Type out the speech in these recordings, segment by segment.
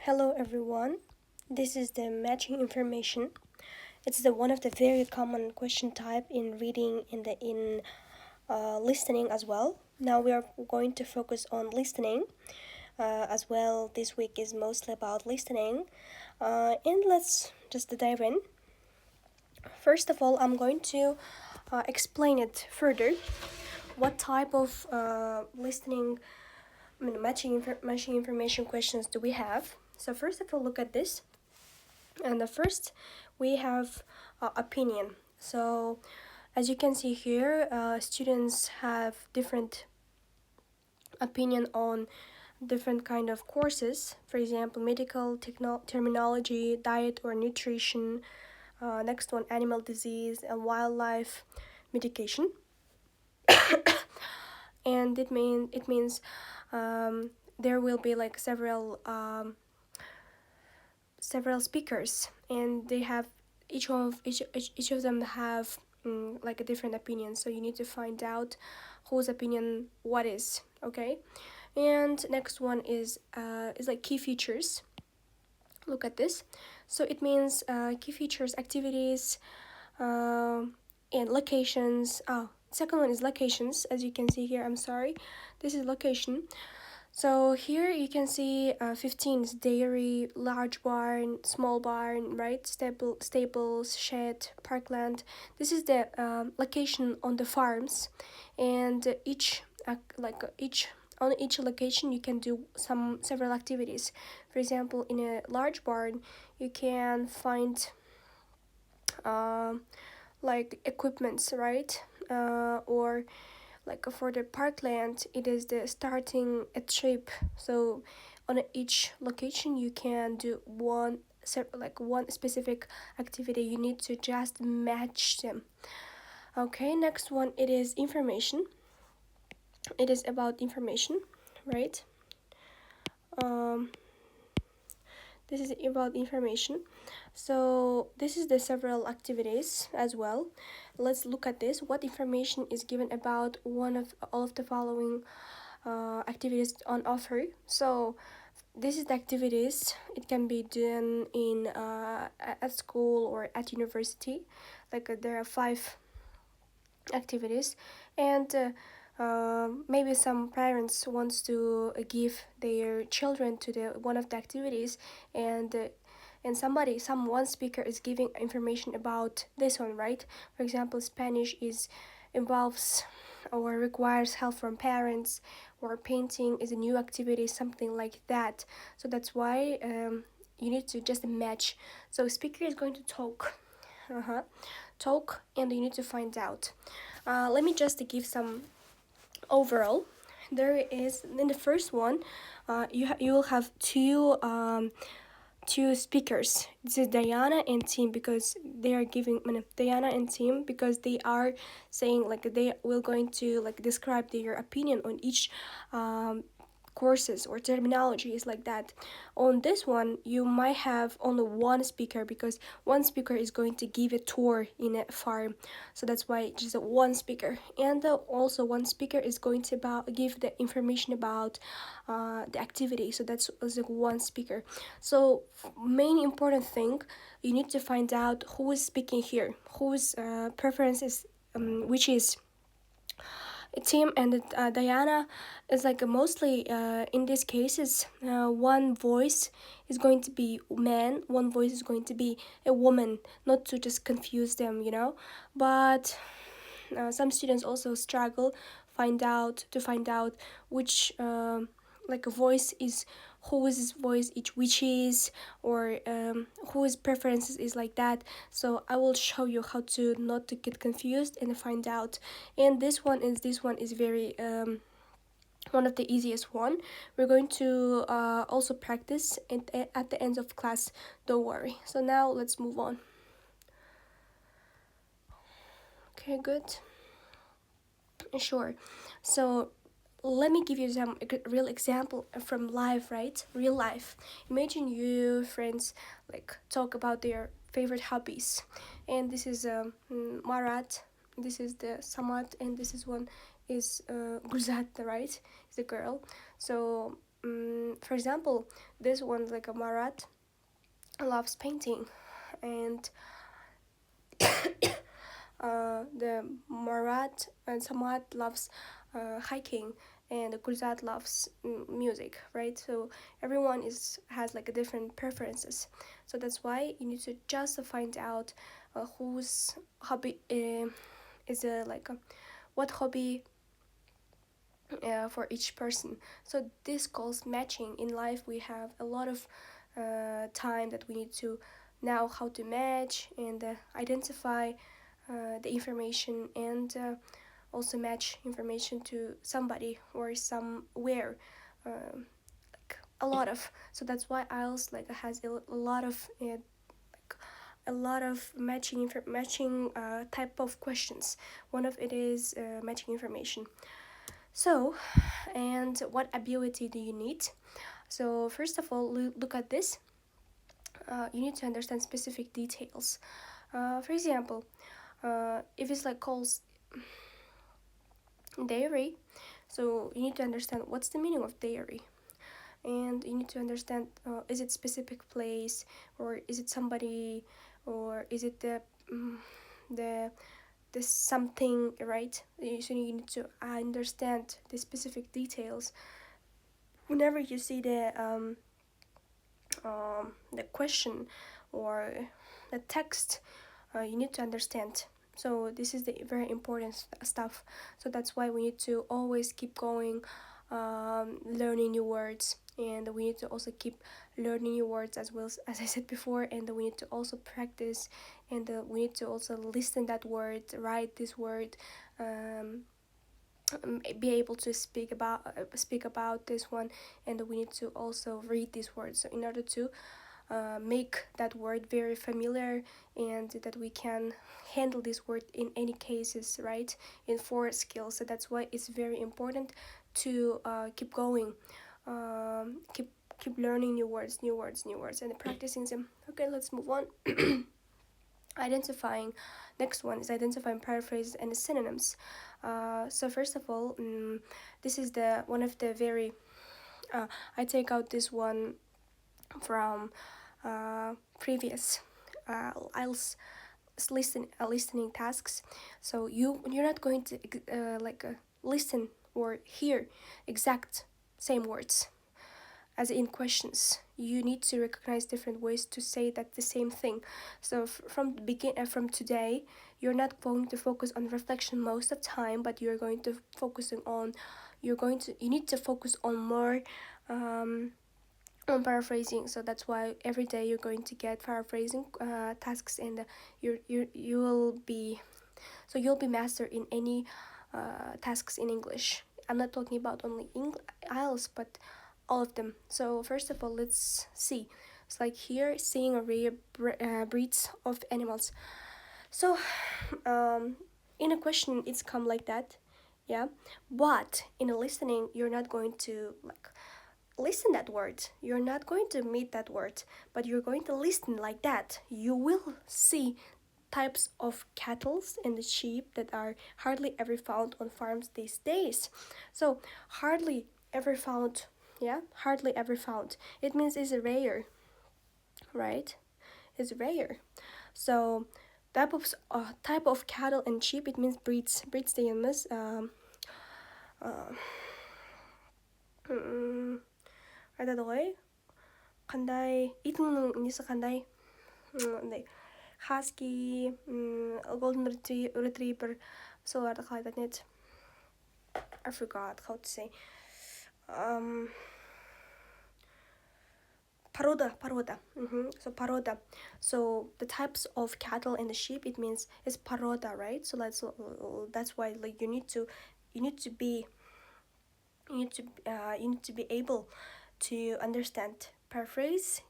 Hello everyone. This is the matching information. It's the one of the very common question type in reading in listening as well. Now we are going to focus on listening as well. This week is mostly about listening, and let's just dive in. First of all, I'm going to explain it further. What type of listening, matching information questions do we have? So first of all, look at this. And the first, we have opinion. So as you can see here, students have different opinion on different kind of courses. For example, medical terminology, diet or nutrition. Next one, animal disease and wildlife medication. And it means there will be like several speakers, and they have each of them have like a different opinion. So you need to find out whose opinion what is, okay? And next one is like key features. Look at this. So it means key features, activities, and locations. Second one is locations. As you can see here, I'm sorry, this is location. So here you can see 15 is dairy, large barn, small barn, right? Stables, shed, parkland. This is the location on the farms, and on each location you can do several activities. For example, in a large barn, you can find like equipments, right? Or like for the parkland, it is the starting a trip. So on each location you can do one specific activity. You need to just match them. Okay, next one, it is information. It is about information, right? This is about information. So this is the several activities as well. Let's look at this. What information is given about one of all of the following activities on offer? So this is the activities. It can be done in at school or at university. There are 5 activities, and maybe some parents wants to give their children to the one of the activities, and one speaker is giving information about this one, right? For example, Spanish involves or requires help from parents, or painting is a new activity, something like that. So that's why you need to just match. So speaker is going to talk, and you need to find out. Let me just give some overall. There is, in the first one, you will have two speakers. This is Diana and Tim, because they are giving Diana and Tim, because they are saying like they will going to like describe their opinion on each courses or terminologies like that. On this one, you might have only one speaker, because one speaker is going to give a tour in a farm. So that's why just one speaker. And also one speaker is going to give the information about the activity. So that's like one speaker. So main important thing, you need to find out who is speaking here, whose preferences, which is Tim and Diana. Is like mostly in these cases, one voice is going to be man, one voice is going to be a woman, not to just confuse them, but some students also struggle find out which like a voice is, whose voice each which is, or whose preferences is like that. So I will show you how to not to get confused and find out. And this one is very one of the easiest one. We're going to also practice at the end of class, don't worry. So now let's move on. Okay, good. Sure. So let me give you some real example from life, right? Real life. Imagine you friends like talk about their favorite hobbies, and this is Marat, this is the Samat, and this is one is Guzat, right? It's a girl. So for example, this one, like a Marat loves painting, and the Marat and Samad loves hiking, and Gurzat loves music, right? So everyone has like a different preferences. So that's why you need to just find out whose hobby is like what hobby for each person. So this calls matching. In life, we have a lot of time that we need to know how to match and identify the information, and also match information to somebody or somewhere, like a lot of. So that's why IELTS like has a lot of like a lot of matching type of questions. One of it is matching information. So, and what ability do you need? So first of all, look at this. You need to understand specific details. For example, if it's like calls dairy, so you need to understand what's the meaning of dairy, and you need to understand is it specific place, or is it somebody, or is it the the something, right? So you need to understand the specific details whenever you see the question or the text. You need to understand. So this is the very important stuff. So that's why we need to always keep going, learning new words, and we need to also keep learning new words as well as I said before, and we need to also practice, and we need to also listen that word, write this word, be able to speak about this one, and we need to also read these words, so in order to make that word very familiar, and that we can handle this word in any cases, right, in 4 skills. So that's why it's very important to keep going, keep learning new words, and practicing them. Okay, let's move on. Identifying, next one is identifying paraphrases and synonyms. So first of all, this is the one of the very I take out this one from previous IELTS listening tasks. So you're not going to listen or hear exact same words as in questions. You need to recognize different ways to say that the same thing. So from today, you're not going to focus on reflection most of the time, but you need to focus on more on paraphrasing. So that's why every day you're going to get paraphrasing tasks, and you'll be master in any tasks in English. I'm not talking about only IELTS, but all of them. So first of all, let's see. It's like here, seeing a rare breeds of animals. So in a question, it's come like that, yeah. But in a listening, you're not going to like listen that word. You're not going to meet that word, but you're going to listen like that. You will see types of cattle and sheep that are hardly ever found on farms these days. So hardly ever found, yeah, hardly ever found. It means it's rare, right? It's rare. So type of cattle and sheep, it means breeds diyemeyiz. Ada ғой қандай итіңнің несі қандай, андай хаски, golden retriever, соларды қалай айтатын еді. I forgot how to say. Poroda. So poroda. So the types of cattle and the sheep, it means it's poroda, right? So that's why like you need to be able to understand paraphrase,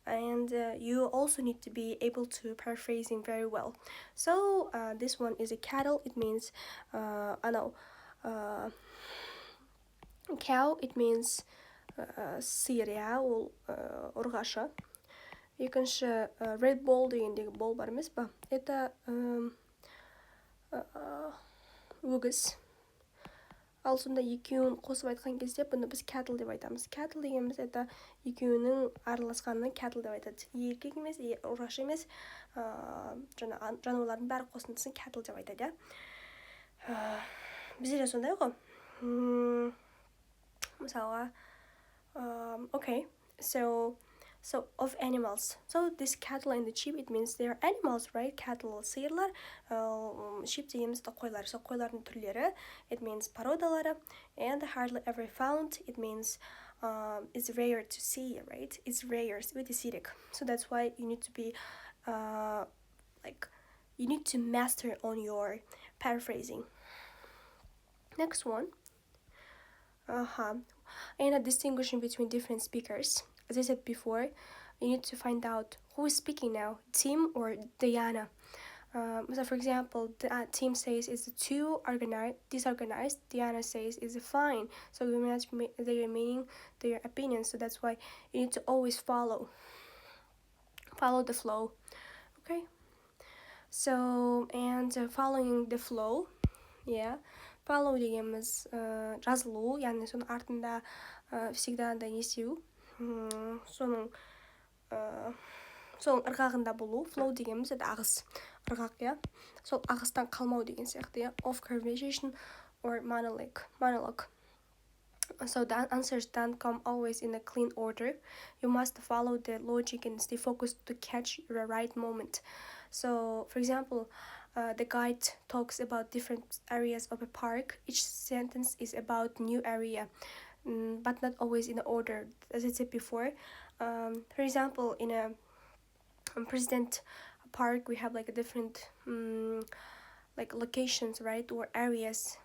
and you also need to be able to paraphrasing very well. So this one is a cattle. It means cow. It means сиыр, ол ұрғашы. Екінші red ball дегендегі ball бар емес па? Это өгіз. ал сонда екеуін қосып айтқан кезде бұны біз cattle деп айтамыз. Cattle дегеніміз это екеуінің араласқанын cattle деп айтады. Еркек емес, ұрғашы емес, жаңа жануарлардың бәрі қосындысын cattle деп айтады. Бізде де сондай ғой. Мысалға, okay, so of animals. So this cattle and the sheep, it means they are animals, right? Cattle сиырлар, sheep дегеніміз қойлар. So қойлардың түрлері, it means породалары, and hardly ever found, it means it's rare to see, right? It's rare, өте сирек. So that's why you need to be you need to master on your paraphrasing. Next one. And distinguishing between different speakers. As I said before, you need to find out who is speaking now, Tim or Diana. So for example, Tim says is too disorganized. Diana says is fine. So we match their meaning, their opinion. So that's why you need to always follow the flow. Okay. So and following the flow, yeah. Follow дегеніміз жазылу, яғни соның артында всегда да не істеу, соның ырғағында болу. Flow дегеніміз это ағыс, ырғақ, иә. Сол ағыстан қалмау деген сияқты, иә. Of conversation or monologue. So the answers don't come always in a clean order. You must follow the logic and stay focused to catch the right moment. So, for example, the guide talks about different areas of a park. Each sentence is about new area, but not always in order. As I said before, for example, in a President Park, we have like a different like locations, right, or areas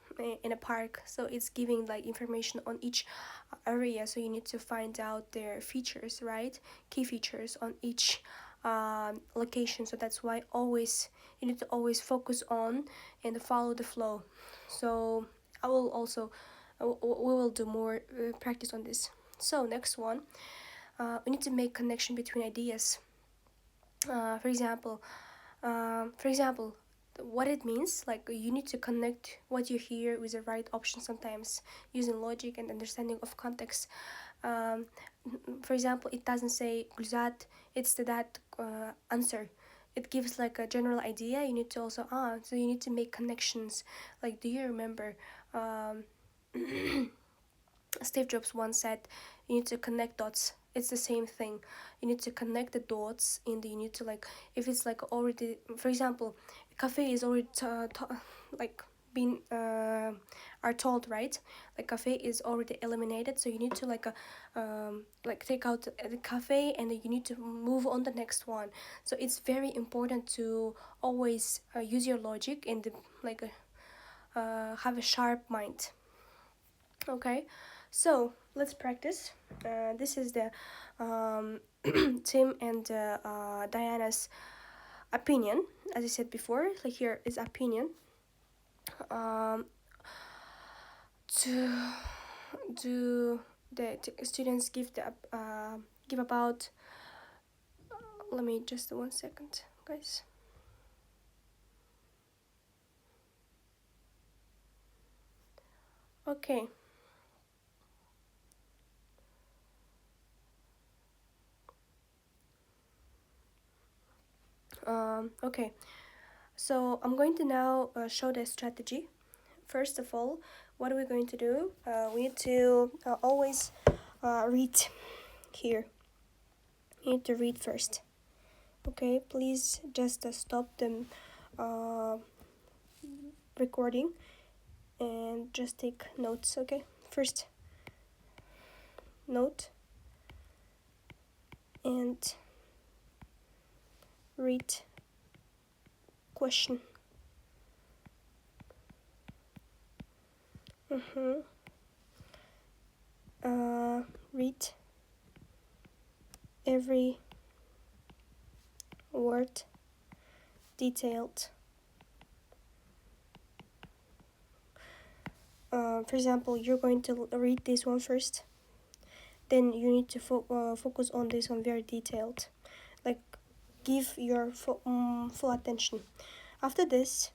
in a park. So it's giving like information on each area. So you need to find out their features, right, key features on each location. So that's why you need to always focus on and follow the flow. So we will do more practice on this. So next one, we need to make connection between ideas. For example, what it means, like you need to connect what you hear with the right option sometimes using logic and understanding of context. For example, it doesn't say Gulzat, it's that answer. It gives like a general idea. You need to also so you need to make connections. Like, do you remember Steve Jobs once said, you need to connect dots. It's the same thing. You need to connect the dots, and you need to like, if it's like already, for example, cafe is already been are told, right? Like cafe is already eliminated, so you need to like take out the cafe and you need to move on the next one. So it's very important to always use your logic and have a sharp mind. Okay, so let's practice. This is the Tim and Diana's opinion. As I said before, like here is opinion. Do the students give about? Let me just 1 second, guys. Okay. Okay, so I'm going to now show the strategy. First of all, what are we going to do? We need to always read here. You need to read first. Okay, please just stop the recording and just take notes. Okay, first note and read question. Read every word detailed. For example, you're going to read this one first, then you need to focus on this one very detailed, like give your full attention. After this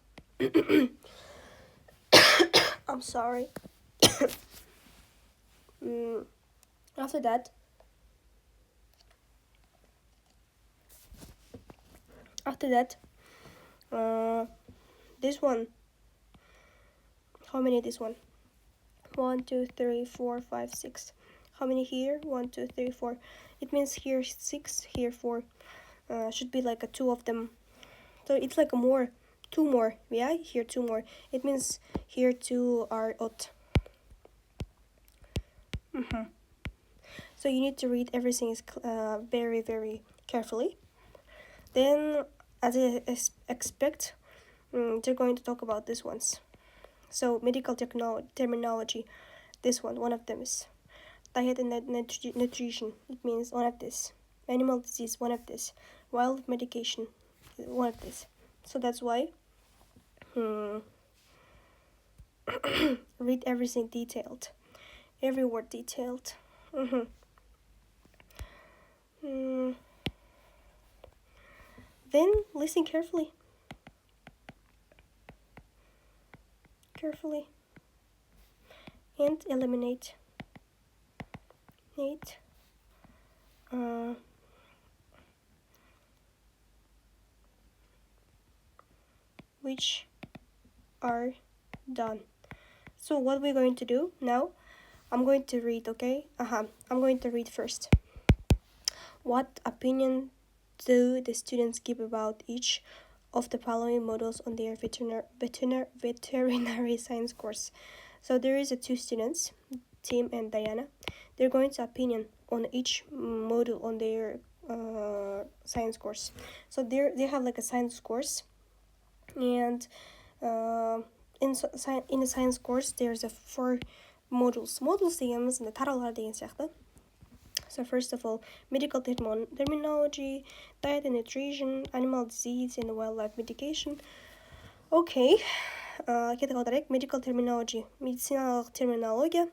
I'm sorry, After that, this one, how many this one? 1 2 3 4 5 6. How many here? 1 2 3 4. It means here 6, here 4. Should be like a 2 of them, so it's like a more, 2 more. Yeah, here 2 more. It means here 2 are odd. So you need to read everything very, very carefully. Then, as I expect, they're going to talk about these ones. So medical terminology, this one of them is diet and nutrition. It means one of this. Animal disease, one of this. Wild medication, one of this. So that's why read everything detailed, every word detailed. Then listen carefully, and eliminate. Which are done. So what we're going to do now, I'm going to read, okay? I'm going to read first. What opinion do the students give about each of the following modules on their veterinary science course? So there is 2 students, Tim and Diana. They're going to opinion on each module on their science course. So they have like a science course, and in a science course there's 4 modules дегеніміз тараулар деген сияқты. So first of all, medical terminology, diet and nutrition, animal disease, and wildlife medication. Okay, кеттік аударайық. Medical terminology, медициналық терминология,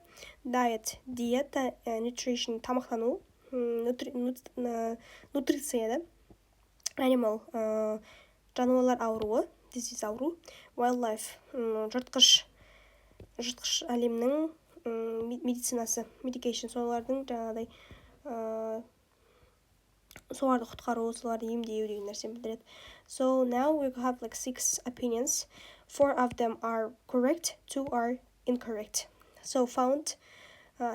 diet, диета, nutrition, тамақтану, нутриция, да? Animal, жануарлар ауруы, disease ауру, wildlife, жыртқыш әлемнің медицинасы, medication, солардың жаңағыдай соларды құтқару, соларды емдеу деген нәрсені білдіреді. So now we have like 6 opinions. 4 of them are correct, 2 are incorrect. So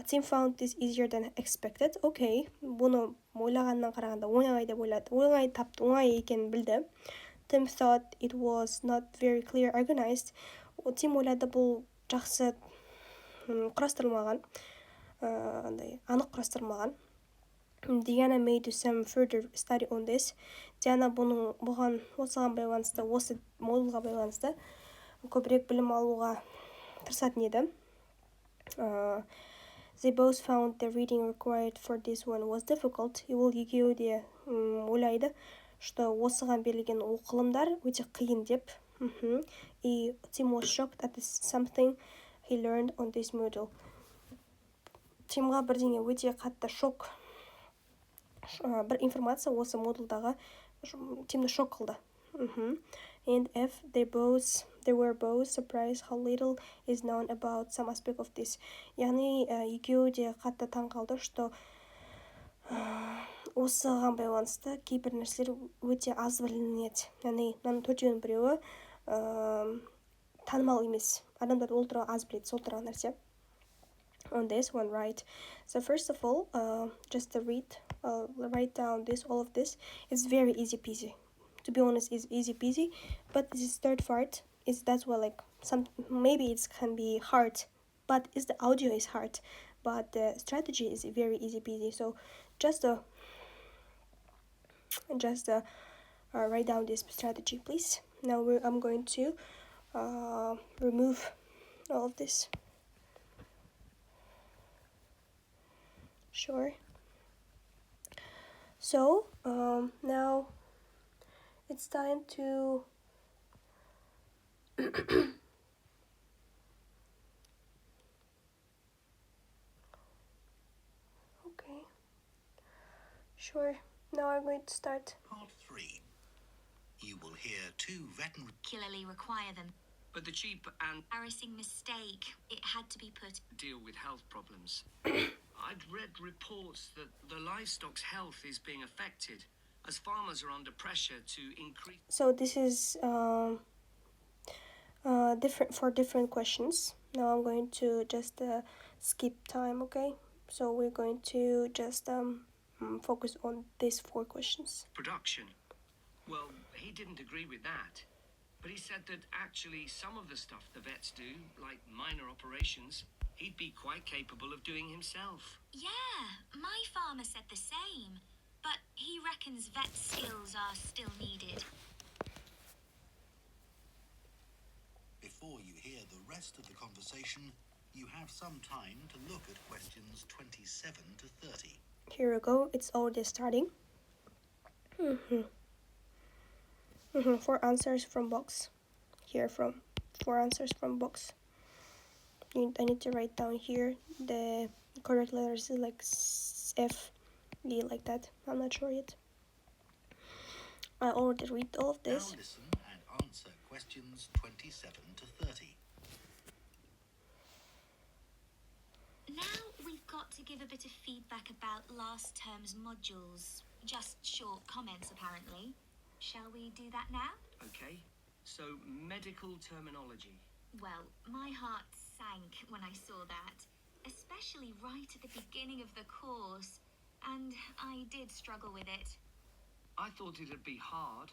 Tim found this easier than expected. Okay, бұны ойлағаннан қарағанда оңай деп ойлады. Оңай тапты, оңай екенін білді. Tim thought it was not very clear organized. Tim ойлады бұл жақсы құрастырылмаған, анық құрастырылмаған. Diana made some further study on this. Diana бұған осыған байланысты, осы модульға байланысты көбірек білім алуға тырысатын еді. They both found the reading required for this one was difficult. Ол екеуі де ойлайды, что осыған берілген оқылымдар өте қиын деп. И Tim was shocked at something he learned on this module. Тимға бірдеңе өте қатты шок, бір информация осы модульдағы Тимді шок қылды. And if they were both surprised how little is known about some aspect of this. Яғни екеуі де қатты таң қалды, что осыған байланысты кейбір нәрселер өте аз білінеді. Яғни мынаның 4-еуінің біреуі танымал емес. Адамдар ол туралы аз біледі, сол туралы нәрсе. On this one, right? So first of all, just to write down all of this. It's very easy peasy. To be honest, it's easy peasy. But this third part that's why like maybe it can be hard, but the audio is hard. But the strategy is very easy peasy. So just write down this strategy, please. Now I'm going to remove all of this. Sure. So now it's time to okay. Sure. Now I'm going to start. Part 3. You will hear 2 veterinary regularly require them. But the cheap and embarrassing mistake. It had to be put. Deal with health problems. I'd read reports that the livestock's health is being affected as farmers are under pressure to increase. So this is different questions. Now I'm going to just skip time, okay? So we're going to just focus on these 4 questions. Production. Well, he didn't agree with that. But he said that actually some of the stuff the vets do, like minor operations, he'd be quite capable of doing himself. Yeah, my farmer said the same. But he reckons vet skills are still needed. Before you hear the rest of the conversation, you have some time to look at questions 27 to 30. Here we go. It's already starting. 4 answers from box. Here from 4 answers from box. I need to write down here the correct letters is like F, D, like that. I'm not sure yet. I already read all of this. Now listen and answer questions 27 to 30. Now we've got to give a bit of feedback about last term's modules. Just short comments, apparently. Shall we do that now? Okay, so medical terminology. Well, my heart sank when I saw that, especially right at the beginning of the course, and I did struggle with it. I thought it'd be hard,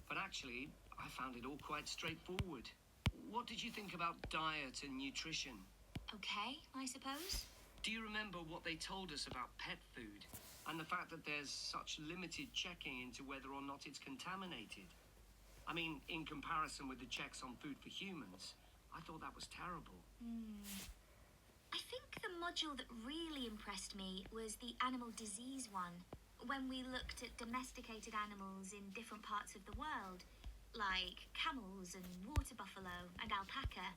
but actually I found it all quite straightforward. What did you think about diet and nutrition? Okay, I suppose. Do you remember what they told us about pet food and the fact that there's such limited checking into whether or not it's contaminated? I mean, in comparison with the checks on food for humans, I thought that was terrible. I think the module that really impressed me was the animal disease one, when we looked at domesticated animals in different parts of the world, like camels and water buffalo and alpaca.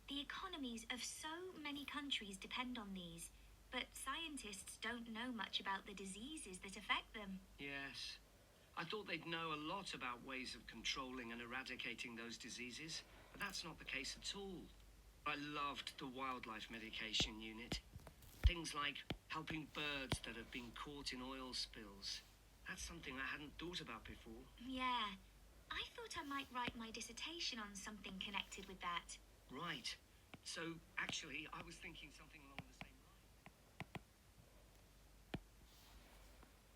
The economies of so many countries depend on these, but scientists don't know much about the diseases that affect them. Yes. I thought they'd know a lot about ways of controlling and eradicating those diseases, but that's not the case at all. I loved the wildlife medication unit. Things like helping birds that have been caught in oil spills. That's something I hadn't thought about before. Yeah, I thought I might write my dissertation on something connected with that. Right. So, actually, I was thinking something along the same lines.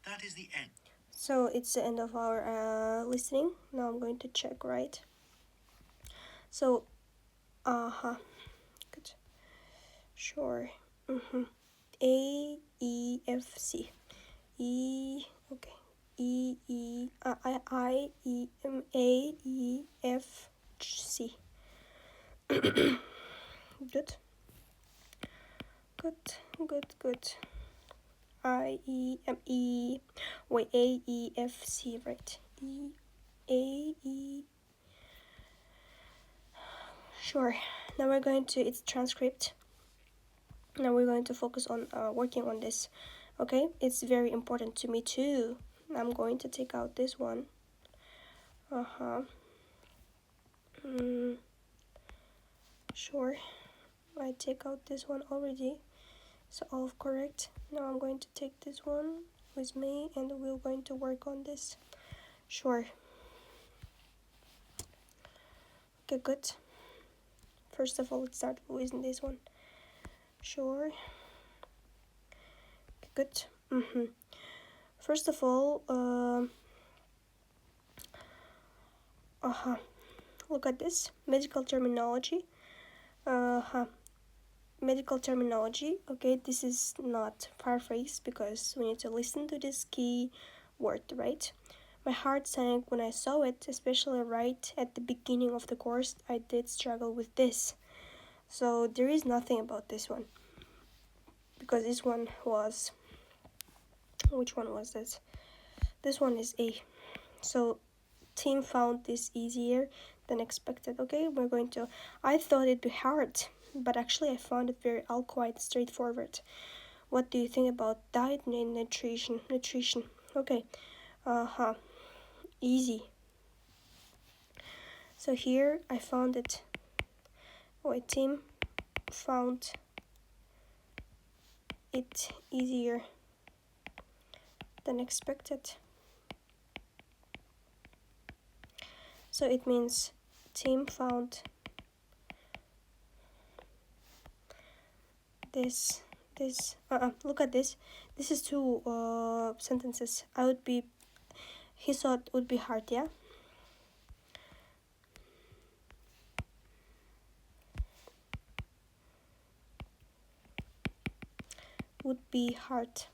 That is the end. So it's the end of our listening. Now I'm going to check, right? So, good. Sure. A, E, F, C. E, okay. I, E, M, A, E, F, C. Good. Good. I, E, M, E. Wait, A, E, F, C, right? E, A, E. Sure. Now we're going to, it's transcript. Now we're going to focus on working on this. Okay? It's very important to me too. I'm going to take out this one. Sure. I take out this one already. So all correct. Now I'm going to take this one with me and we're going to work on this. Sure. Okay, good. First of all, let's start with this one. Sure. Okay, good. First of all, look at this medical terminology. Medical terminology. Okay, this is not paraphrase because we need to listen to this key word, right? My heart sank when I saw it, especially right at the beginning of the course. I did struggle with this. So there is nothing about this one. Because this one was... Which one was this? This one is A. So team found this easier than expected. Okay, we're going to... I thought it'd be hard, but actually I found it very all quite straightforward. What do you think about diet and nutrition? Okay. Easy. So here I found it a team found it easier than expected. So it means team found this look at this. This is two sentences. He thought would be hard, yeah? Would be hard.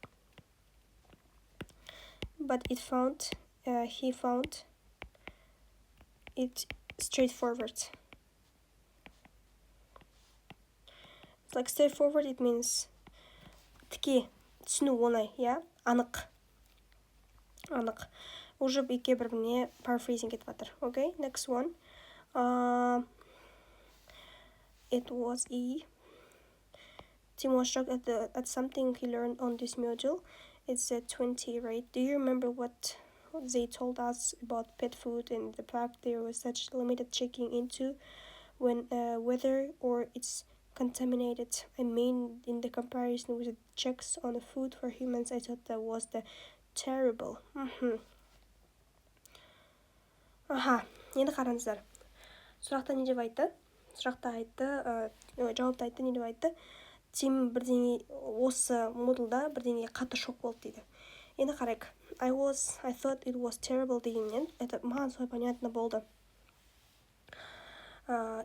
But he found it straightforward. Like straightforward, it means тіке, түсіну оңай, yeah? Анық. Уже екеуі бір-біріне paraphrasing кетіп жатыр. Okay, next one. It was Tim was shocked at something he learned on this module. It said 20, right? Do you remember what they told us about pet food and the fact there was such limited checking into when whether or it's contaminated? I mean, in the comparison with the checks on the food for humans, I thought that was the terrible. Енді қараңыздар. Сұрақта не деп айтты? Жауапта айтты, не деп айтты? Тим бірдеңе осы модулда бірдеңе қатты шок болды дейді. Енді қарайық. I thought it was terrible дегеннен, это маған солай понятно болды.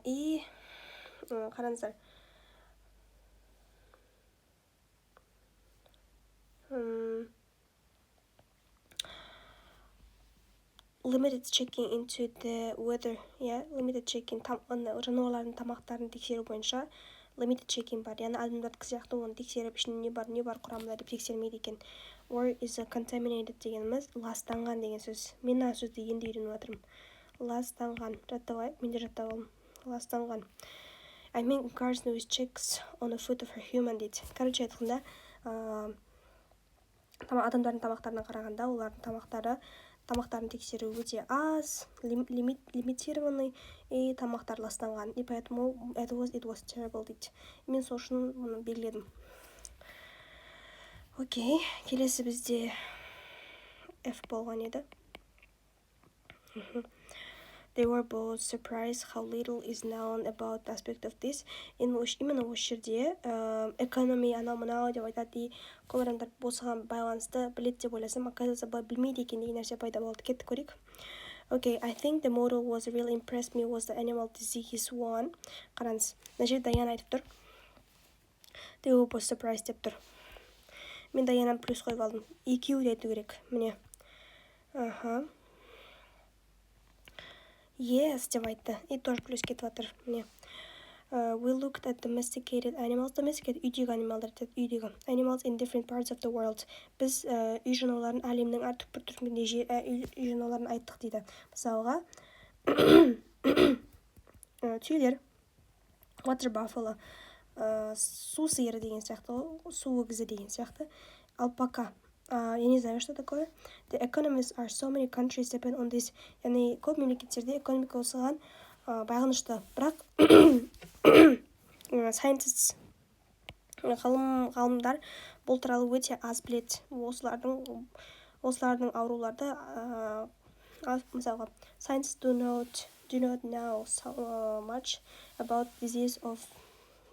И қараңыздар. Limited checking into the weather, yeah, limited checking жануарлардың тамақтарын тексеру бойынша limited checking бар, яғни адамдардікі сияқты оны тексеріп ішінде не бар құрамында деп тексермейді екен. Or is contaminated дегеніміз ластанған деген сөз. Мен мына сөзді енді үйреніп жатырмын. Ластанған, жаттап алайық, мен де жаттап алдым. Ластанған. I mean, comparison with checks on the food of a human дейді. Короче айтқанда, адамдардың тамақтарына қарағанда, олардың тамақтарын тексеру өте аз, лимитированный, и тамақтар ластанған. И поэтому it was terrible дейді. Мен сол үшін мұны белгіледім. Окей, келесі бізде F болған еді. They were both surprised how little is known about the aspect of this. Именно осы жерде экономи анау-мынау деп айтады, көп адамдар осыған байланысты біледі деп ойласам, оказывается, былай білмейді екен деген нәрсе пайда болды. Кетті көрейік. Okay, I think the model was really impressed me was the animal disease one. Қараңыз, мына жерде Даян айтып тұр. They were both surprised деп тұр. Мен Даяннан плюс қойып алдым. Екеуі де айту керек. Міне. Yes, деп айтты. И тоже плюс кетіп жатыр. Міне. We looked at domesticated animals. Domesticated үйдегі анималдар, үйдегі animals in different parts of the world. Біз үй жануарларын әлемнің әр түкпір-түкпірінде үй жануарларын айттық дейді. Мысалға, түйелер, water buffalo, су сиыры деген сияқты, су өгізі деген сияқты, алпака. Я не знаю, что такое. The economies are so many countries depend on this. Яғни көп мемлекеттерде экономика осыған бағынышты. Бірақ scientists, ғалымдар бұл туралы өте аз біледі. Осылардың ауруларды, мысалға, scientists do not know so much about disease of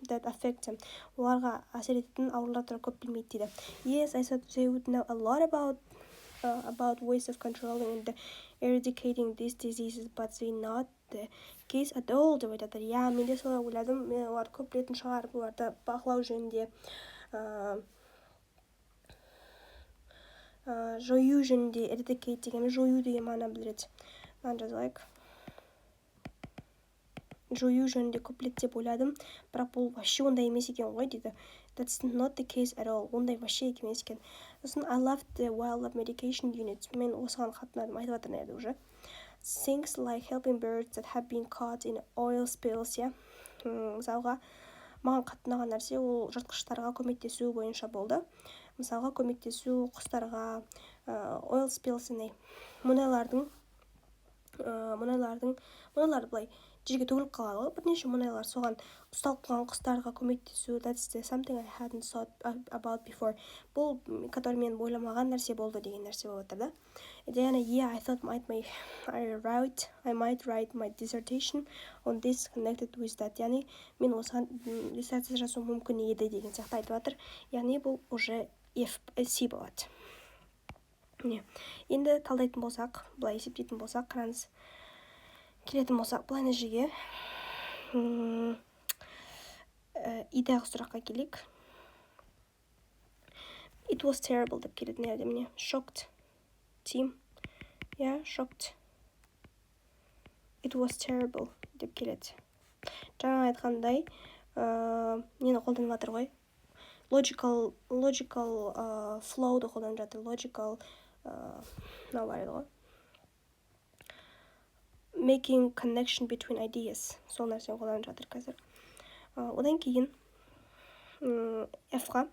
that affect them. Оларға әсер ететін аурулар туралы көп білмейді дейді. Yes, I thought they would know a lot about ways of controlling and eradicating these diseases, but they not the case at all деп айтады. Я, мен де солай ойладым, олар көп білетін шығар, оларды бақылау жөнінде, жою жөнінде, eradicate деген жою деген мағына білдіреді. Мынаны жазайық. Жою жөнінде көп біледі деп ойладым, бірақ бұл вообще ондай емес екен ғой дейді. That's not the case at all. Ондай вообще емес екен. Сосын I loved the wildlife medication unit. Мен осыған қатынадым, айтып жатыр нәрді уже. Things like helping birds that have been caught in oil spills, yeah. Мысалға, маған қатынаған нәрсе ол жыртқыштарға көмектесу бойынша болды. Мысалға, көмектесу құстарға, oil spills, мұнайларды былай жерге төгіліп қалады ғой бірнеше мұнайлар, соған ұсталып қалған құстарға көмектесу. That's something I hadn't thought about before. Бұл который мен ойламаған нәрсе болды деген нәрсе болып жатыр да. Diana, yeah, I thought I might write my dissertation on this connected with that. Яғни мен осыған диссертация жазу мүмкін еді деген сияқты айтып жатыр. Яғни бұл уже C болады. Міне, енді талдайтын болсақ, былай есептейтін болсақ, қараңыз, келетін болсақ, былай жерге идағы сұраққа келейік. It was terrible деп келеді нәрде міне. Shocked. Team. Yeah, shocked. It was terrible деп келеді. Жаңа айтқандай, нені қолданып жатыр ғой? Logical flow'ды қолданып жатыр. Logical бар еді ғой. Making connection between ideas. Сол нәрсені қолданып жатыр қазір. Одан кейін F-ға.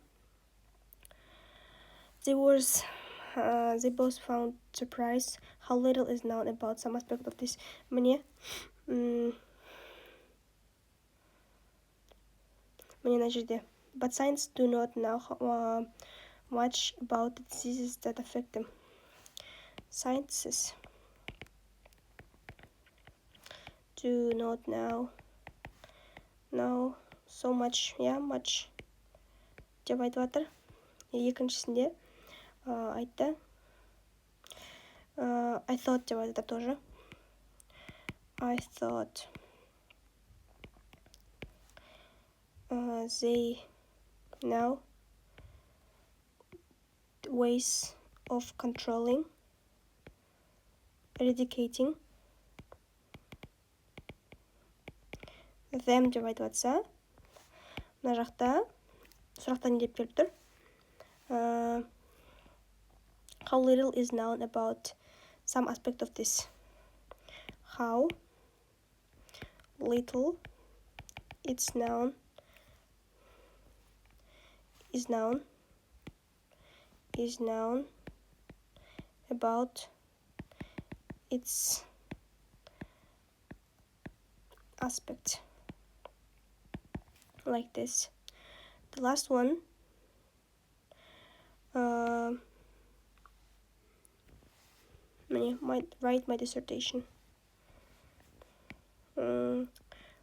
They both found surprise how little is known about some aspect of this. Міне мына жерде. But science do not know much about the diseases that affect them. Sciences do not know so much, much деп айтып жатыр. Екіншісінде айтты. I thought деп айтты тоже. I thought they know ways of controlling, eradicating them деп айтып жатса, мына жақта сұрақта не деп келіп тұр? How little is known about some aspect of this. How little is known about its aspect. Like this. The last one, might write my dissertation.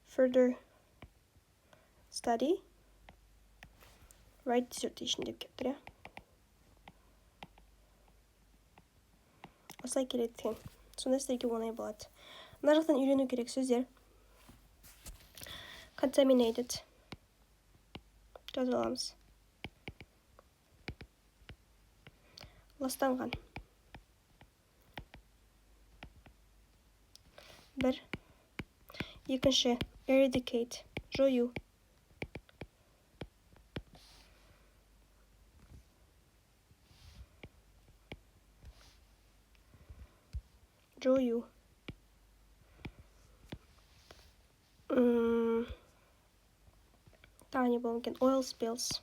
Further study, write dissertation деп келіп тұр, иә. Осылай келеді екен. Сонда сіздерге оңай болады. Мына жақтан үйрену керек сөздер. Contaminated. Жазып аламыз. Ластанған. Бір. Екінші. Eradicate. Жою. Жою. Тағы не болуы мүмкін? Oil spills.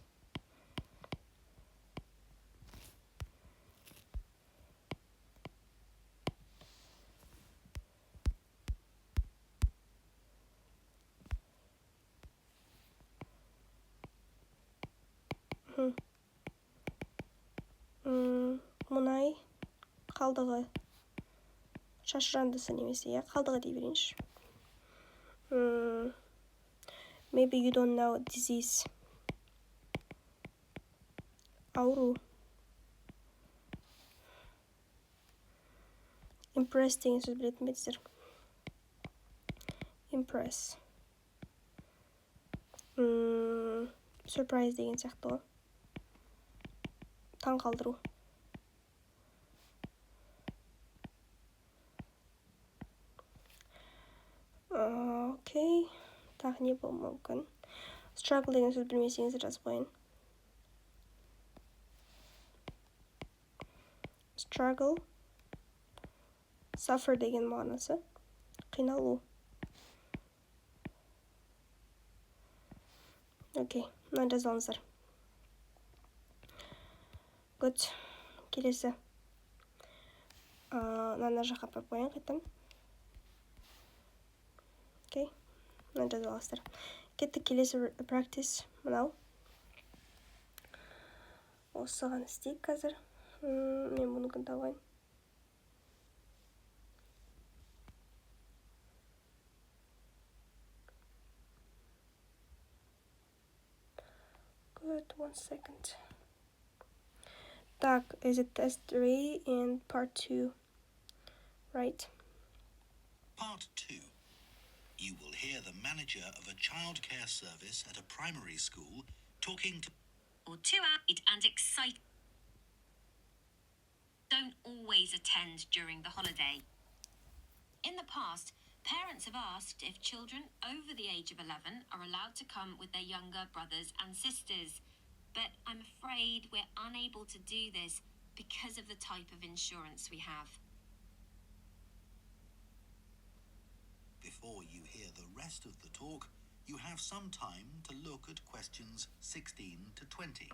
Мұнай қалдығы. Шашырандысы немесе, иә, қалдығы дей берейінші. Maybe you don't know disease. Ауру. Impress деген сөз білетін бетсіздер. Impress. Surprise деген сияқты ғой. Таң қалдыру. Окей. Тағы не болуы мүмкін? Struggle деген сөз білмесеңіздер жазып қойын. Struggle. Suffer деген мағынасы. Қиналу. Окей. Мына жазып алыңыздар. Good. Келесі. Мына жаққа апарып қояйын қайтадан. Окей. жазып аласыздар. Кеттік келесі practice мынау. Осыған істейік қазір. Мен бұныкін табайын. Good, 1 second. Так, is it test 3 and part 2, right? Part 2. You will hear the manager of a childcare service at a primary school talking to... Or too out and excited. Don't always attend during the holiday. In the past, parents have asked if children over the age of 11 are allowed to come with their younger brothers and sisters. But I'm afraid we're unable to do this because of the type of insurance we have. Before you hear the rest of the talk, you have some time to look at questions 16 to 20.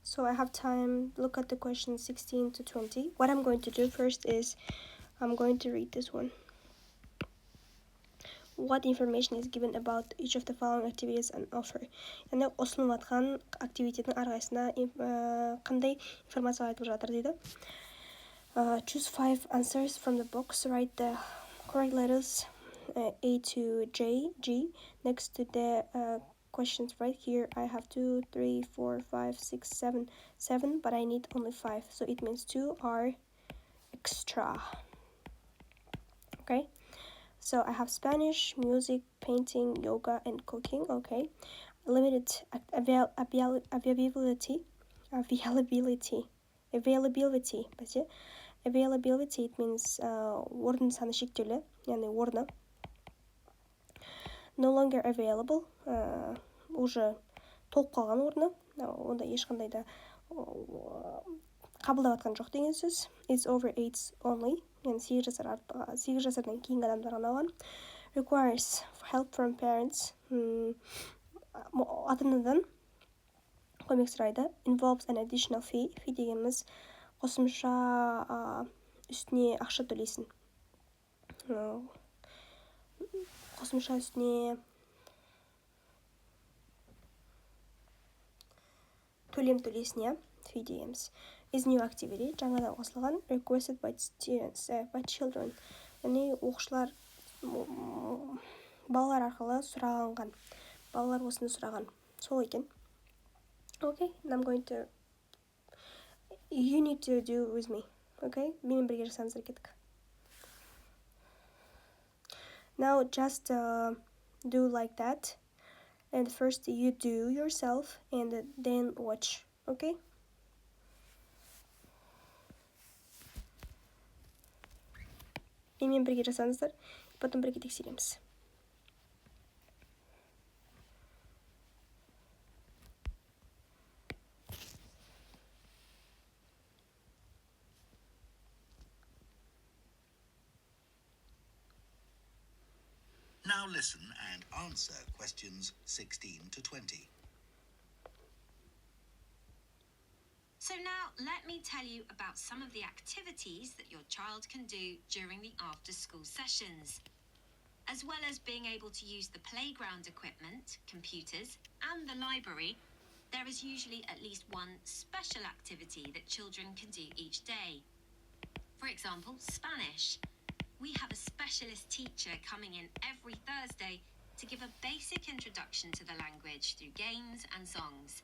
So I have time to look at the questions 16 to 20. What I'm going to do first is I'm going to read this one. What information is given about each of the following activities and offer? Yani ұсынылып жатқан активитеттің әрқайсысына қандай информация айтылып жатыр дейді. Choose 5 answers from the box. Write the correct letters A to G next to the questions right here. I have 2, 3, 4, 5, 6, 7, but I need only 5. So it means 2 are extra. Okay. So I have Spanish, music, painting, yoga, and cooking. Okay. Limited availability. Availability, it means орын саны шектеулі, яғни орны. No longer available, уже толып қалған орны, онда ешқандай да қабылдап жатқан жоқ деген сөз. It's over 8 only, яғни 8 жасардан кейінгі адамдар ғана алған. Requires help from parents, ата-анадан көмек сұрайды. Involves an additional fee. Fee дегеніміз қосымша үстіне ақша төлейсің. Қосымша үстіне төлем төлейсің, иә, fee дегеніміз. Is new activity, жаңадан қосылған. Requested by students, by children. Яғни оқушылар балалар арқылы сұраған. Балалар осыны сұраған. Сол екен. Okay, and I'm going to... You need to do with me. Okay, менің бірге жасаңыздар кеттік. Now just do like that. And first you do yourself and then watch. Okay? Менімен бірге жасаңыздар, потом бірге тексереміз. Now listen and answer questions 16 to 20. So now let me tell you about some of the activities that your child can do during the after-school sessions. As well as being able to use the playground equipment, computers, and the library, there is usually at least one special activity that children can do each day. For example, Spanish. We have a specialist teacher coming in every Thursday to give a basic introduction to the language through games and songs.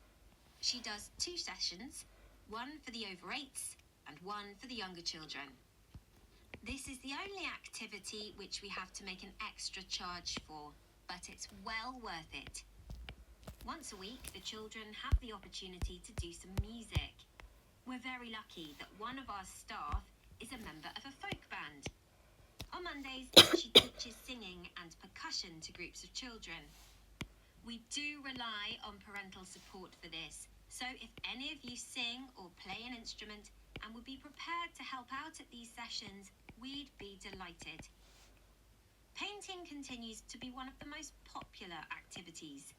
She does 2 sessions, one for the over 8s and one for the younger children. This is the only activity which we have to make an extra charge for, but it's well worth it. Once a week, the children have the opportunity to do some music. We're very lucky that one of our staff is a member of a folk band. On Mondays, she teaches singing and percussion to groups of children. We do rely on parental support for this, so if any of you sing or play an instrument and would be prepared to help out at these sessions, we'd be delighted. Painting continues to be one of the most popular activities.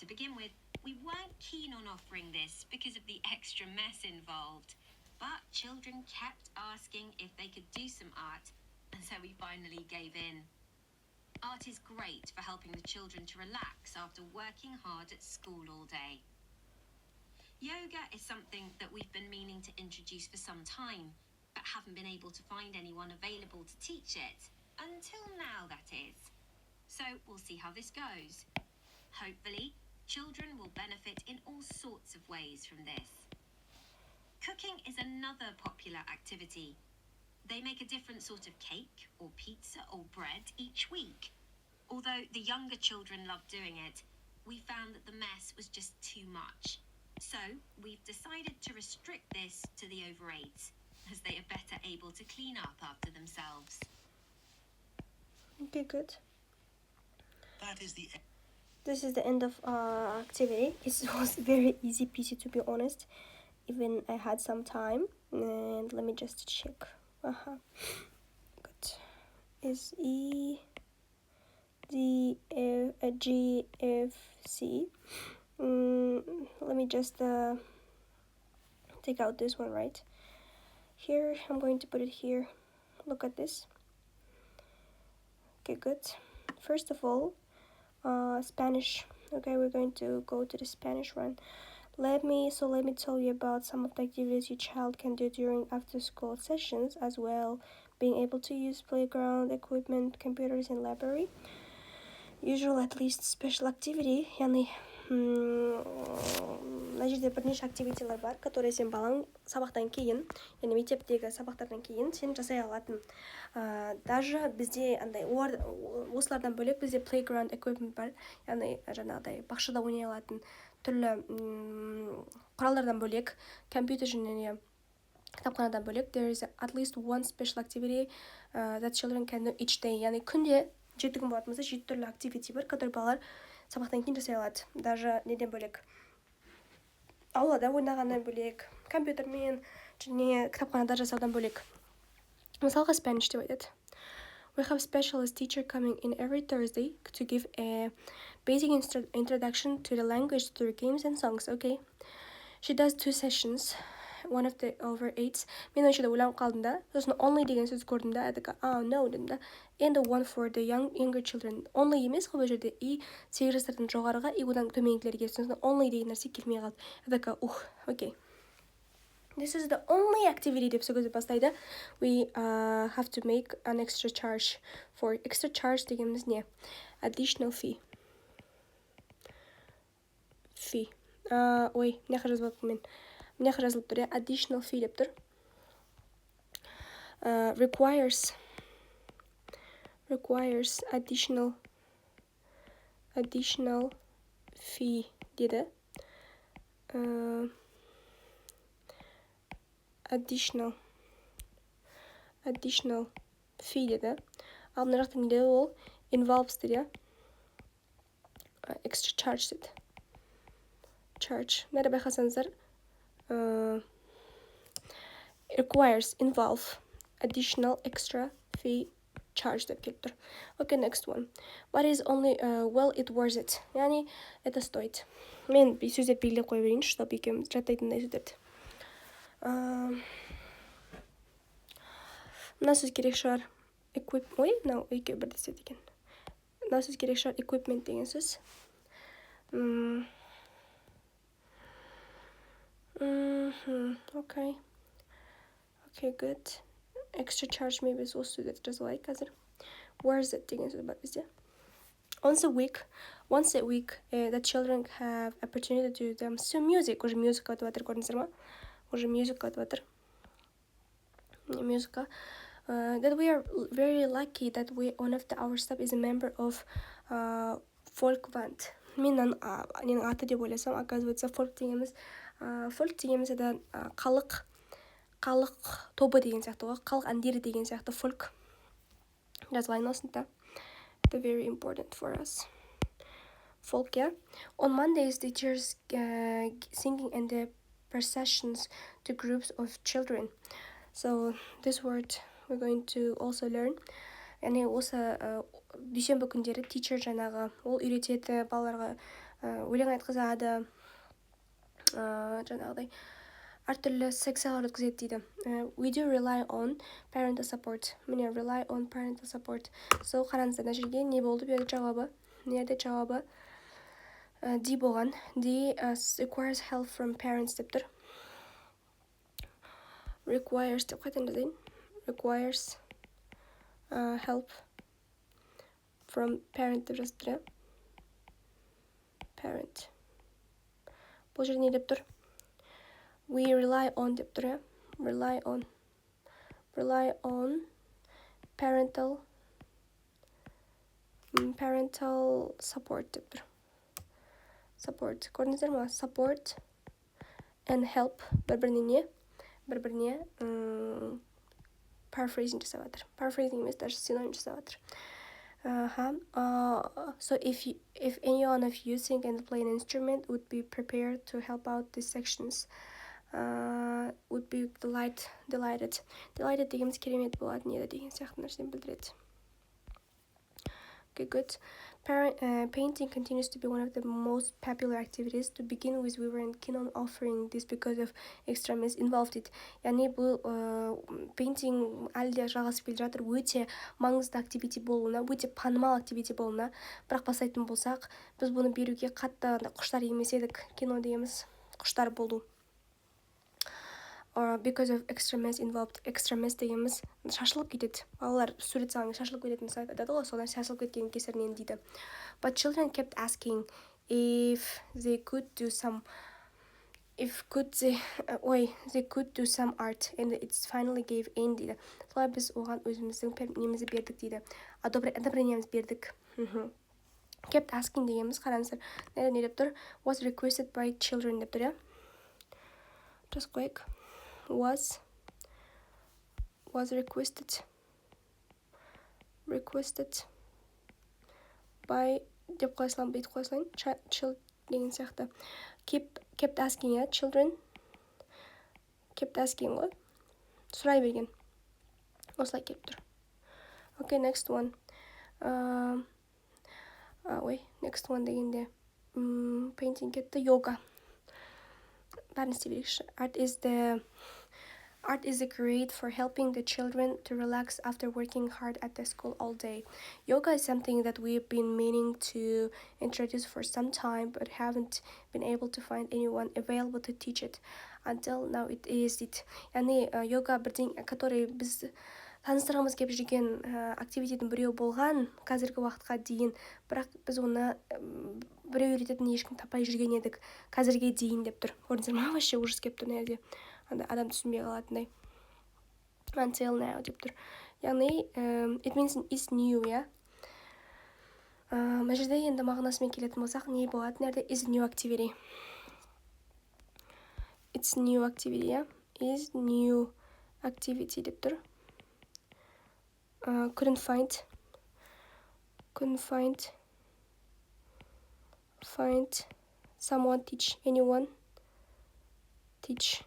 To begin with, we weren't keen on offering this because of the extra mess involved, but children kept asking if they could do some art, and so we finally gave in. Art is great for helping the children to relax after working hard at school all day. Yoga is something that we've been meaning to introduce for some time, but haven't been able to find anyone available to teach it. Until now, that is. So we'll see how this goes. Hopefully, children will benefit in all sorts of ways from this. Cooking is another popular activity. They make a different sort of cake or pizza or bread each week. Although the younger children love doing it, we found that the mess was just too much. So we've decided to restrict this to the over 8s, as they are better able to clean up after themselves. Okay, good. That is the This is the end of our activity. It was very easy peasy, to be honest. Even I had some time. And let me just check. Good. Is E D F G F C. Let me just take out this one right here. I'm going to put it here. Look at this. Okay, good. First of all, Spanish. Okay, we're going to go to the Spanish one. Let me tell you about some of the activities your child can do during after-school sessions, as well being able to use playground equipment, computers in library. Usual, at least special activity, яғни мына жерде бірнеше активитилар бар, которые сен балаң сабақтан кейін, яғни мектептегі сабақтардан кейін сен жасай алатын. Даже бізде андай осылардан бөлек бізде playground equipment бар, яғни жаңағыдай бақшада ойнай алатын түрлі құралдардан бөлек, компьютер және кітапханадан бөлек, there is at least one special activity that children can do each day. Яғни күнде 7 күн болатын болса 7 түрлі activity бар, который балалар сабақтан кейін жасай алады. Даже неден бөлек, аулада ойнағаннан бөлек, компьютермен және кітапханада жасаудан бөлек. Мысалға Spanish деп айтады. We have specialist teacher coming in every Thursday to give a basic introduction to the language through games and songs. Okay. She does 2 sessions. One of the over 8s. Мен ойшыда ойланып қалдым да, сосын only деген сөз көрдім да, әдікі, no дедім да. And the one for the younger children. Only емес қой бұл жерде, и 8 жастардан жоғарыға, и одан төменгілерге, сосын only деген нәрсе келмей қалды. Әдікі, okay. This is the only activity деп сөзді бастайды. We have to make an extra charge. For extra charge дегеніміз не? Additional fee. Fee. Ой, мына жаққа жазып алыппын мен. Мына жаққа жазылып тұр, additional fee деп тұр. Requires additional fee деді. Additional fee деді. Ал мына жақта не деді ол? Involves деді. Extra charge деді. Charge. Мәрі байқасаңыздар, requires, involve, additional, extra, fee, charge деп келіп тұр. Okay, next one. What is only, well, it worth it. Яғни, это стоит. Мен сөздеп белгілеп қой берейін, чтобы екеуміз жаттайтындай сөздерді. Мына сөз керек шығар. Екеу бірді істеді екен. Мына сөз керек шығар, equipment деген сөз. Okay, good. Extra charge maybe is also that just like қазір. Where is it деген сөз бар бізде. Once a week, the children have opportunity to do them. So music, уже музыка өтіп жатыр, көрдіңіздер ма? Уже музыка өтіп жатыр. Музыка. That we are very lucky that one of our staff is a member of folk band. Менің аты деп ойласам, оказывается, folk дегеніміз это халық тобы деген сияқты ғой, халық әндері деген сияқты folk. Жазылайын осында. It's very important for us. Folk, yeah. On Mondays, teachers singing in the processions to groups of children. So this word we're going to also learn. Яғни осы дүйсенбі күндері teacher жаңағы ол үйретеді, балаларға өлең айтқызады, жаңағыдай әртүрлі секциялар өткізеді дейді. We do rely on parental support. Міне, rely on parental support. So, қараңыздар, мына жерге не болды? Берді жауабы. Не еді жауабы? D болған. D requires help from parents деп тұр. Requires деп қайтадан жазайын. Requires help from parent деп жазып тұр. Parent. Бұл жерде не деп тұр? We rely on деп тұр. Rely on parental support деп тұр. Support. Көрдіңіздер ма? Support and help бір-біріне paraphrasing жасап жатыр. Paraphrasing емес, даже синоним жасап жатыр. So if any one of you sing and play an instrument, would be prepared to help out these sections. Would be delighted. Delighted дегеніміз керемет болады, не деген сияқты нәрсені білдіреді. Okay, good. Painting continues to be one of the most popular activities. To begin with, we weren't keen on offering this because of extremes involved it. Яғни бұл painting әлі де жалғасып келе жатыр, өте маңызды activity болуына, өте танымал activity болуына. Бірақ бастайтын болсақ, біз бұны беруге қатты құштар емес едік. Кино дегеніміз құштар болу. Because of extremes involved. Extremes дегеніміз шашылып кетеді. Балалар сурет салған шашылып кететін сайт айтады ғой, содан шашылып кеткен кесірінен дейді. But children kept asking if they could do some art, and it finally gave in дейді. Солай біз оған өзіміздің немізді бердік дейді. Одобрениеміз бердік. Kept asking дегеніміз қараңыздар. Не деп тұр? Was requested by children деп тұр, Just quick. Was requested by деп қойсылан, бейт қойсылан, child деген сияқты. Kept asking, children kept asking ғой, сұрай берген, осылай келіп тұр. Okay, next one. Next one дегенде painting кетті, yoga. Бәрін істей берейікші. Art is great for helping the children to relax after working hard at the school all day. Yoga is something that we've been meaning to introduce for some time, but haven't been able to find anyone available to teach it. Until now it is it. Яғни йога бірден, который біз таныстырғымыз келіп жүрген активитеттің біреу болған қазіргі уақытқа дейін, бірақ біз оны біреу үйрететін ешкім таппай жүрген едік қазірге дейін деп тұр. Көрдіңіздер ма? Вообще ужас келіп тұр, нәрде адам түсінбей қалатындай. Until now деп тұр. Яғни it means it's new, Мына жерде енді мағынасымен келетін болсақ, не болады? Нәрде is new activity. It's new activity, is new activity деп тұр. Couldn't find someone teach, anyone teach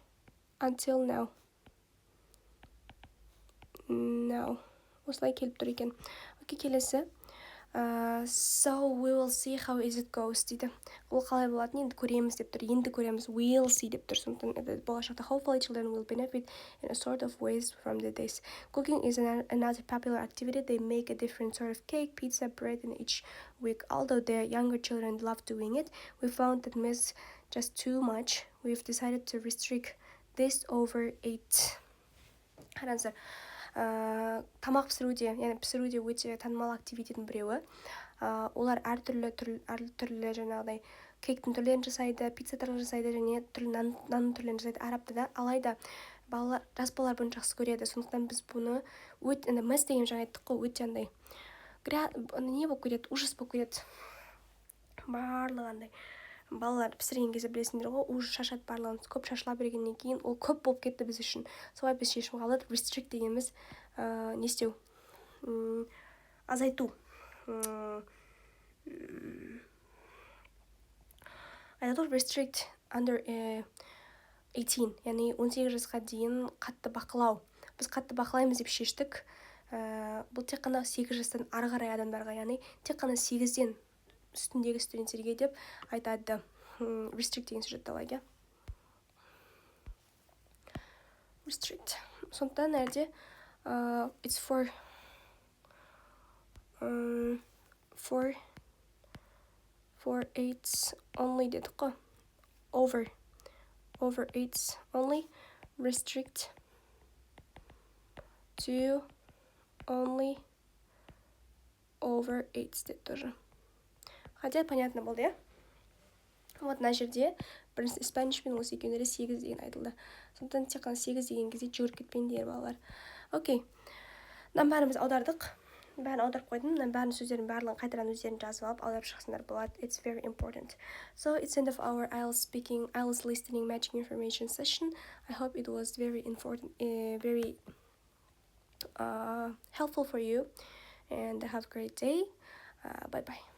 until now. Осылай келіп тұр екен. Окей, келесі. So we will see how is it goes дейді. Ол қалай болатын енді көреміз деп тұр. Енді көреміз, we'll see деп тұр. Сондықтан болашақта hopefully children will benefit in a sort of ways from this. Cooking is another popular activity. They make a different sort of cake, pizza, bread in each week. Although the younger children love doing it, we found that miss just too much. We've decided to restrict this over 8. Қараңыздар. Тамақ пісіруде, яғни пісіруде өте танымал активитеттің біреуі. Олар әртүрлі жаңағыдай кейктің түрлерін жасайды, пицца түрлерін жасайды, және түрлі нанның түрлерін жасайды арабтада. Алайда жас балалар бұны жақсы көреді. Сондықтан біз бұны мәс деген жаңа айттық қой, өте андай не болып кетеді, ужас болып кетеді. Барлығы андай. Балалар пісірген кезде білесіңдер ғой, уже шашады барлығын. Көп шашыла бергеннен кейін ол көп болып кетті біз үшін. Солай біз шешім қабылдадық. Restrict дегеніміз не істеу? Азайту. Restrict under 18, яғни 18 жасқа дейін қатты бақылау. Біз қатты бақылаймыз деп шештік. Бұл тек қана 8 жастан ары қарай адамдарға, яғни тек қана 8-ден үстіндегі студенттерге деп айтады. Restrict деген сөз жатталайын. restrict. Сондықтан әлде it's for eights only дедік қой. Over eights only, restrict to only over eights деп тоже. Хотя понятно болды, иә? Вот мына жерде бірінші испанишпен осы екеуінде 8 деген айтылды. Сондықтан тек қана 8 деген кезде жүгіріп кетпеңдер балалар. Окей. Мынаның бәрін біз аудардық. Бәрін аударып қойдым. Мынаның бәрін сөздердің барлығын қайтадан өздерін жазып алып аударып шықсаңдар болады. It's very important. So it's end of our IELTS speaking, IELTS listening, matching information session. I hope it was very important, very helpful for you. And have a great day. Bye bye.